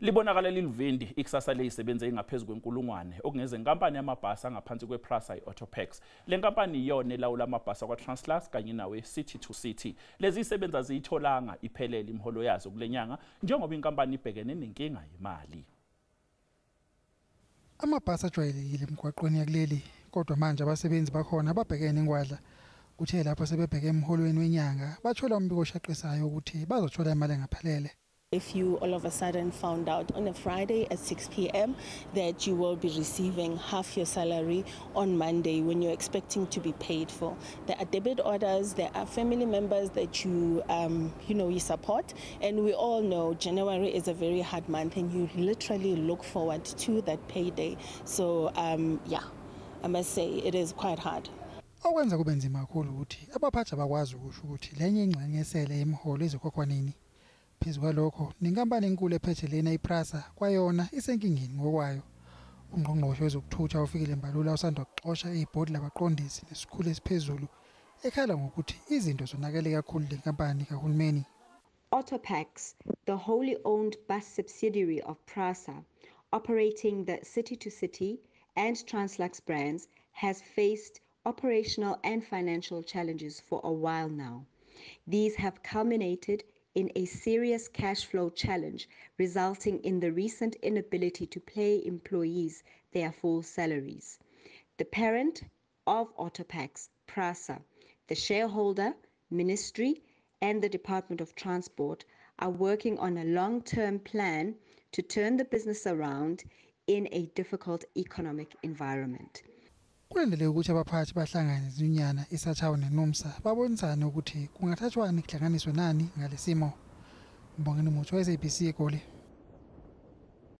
Libonakala liluvindi ikusasa Lezisebenzi engaphezu kwenkulungwane okungezeNkampani yamabhasi angaphansi kwePrasa iAutopax. LeNkampani yiyona elawula amabhasi akwaTranslux kanye naweCity to City. Lezisebenzi aziyitholanga iphelele imiholo yazo kulenyanga njengoba iNkampani ibhekene nenkinga yemali. Amabhasi ajwayelekile emgwaqweni yakuleli kodwa manje abasebenzi bakhona ababhekene ingwadla kuthe lapho sebebheke emholweni wenyanga bathola umbiko oshaqisayo ukuthi bazothola imali engaphelele. If you all of a sudden found out on a Friday at 6 p.m. that you will be receiving half your salary on Monday when you're expecting to be paid for, there are debit orders, there are family members that you support, and we all know January is a very hard month and you literally look forward to that payday. So yeah, I must say it is quite hard. Okwenza kube nzima kakhulu ukuthi abaphathi abakwazi ukusho ukuthi lenye ingxenye esele imiholo izokhokhwa nini. Phezu kwalokho nenkampani enkulu ephethe lena iPrasa kwayona isenkingeni ngokwayo. Ungqongqoshe wezokuthutha ufikile Mbalula usanda kuxoxa ibhodi labaqondisi nesikhulu esiphezulu ekhala ngokuthi izinto zonakele kakhulu leNkampani kahulumeni. iAutopax, the wholly owned bus subsidiary of Prasa, operating the city-to-city and Translux brands, has faced operational and financial challenges for a while now. These have culminated in a serious cash flow challenge, resulting in the recent inability to pay employees their full salaries. The parent of iAutopax, Prasa, the shareholder, ministry, and the Department of Transport are working on a long-term plan to turn the business around in a difficult economic environment. Kulandele ukuthi abaphathi bahlangane izinyana isathawu neNomsa babonisana ukuthi kungathathwani kuhlanganiswe nani ngalesimo. Mbongeni muthi weSABC eGoli.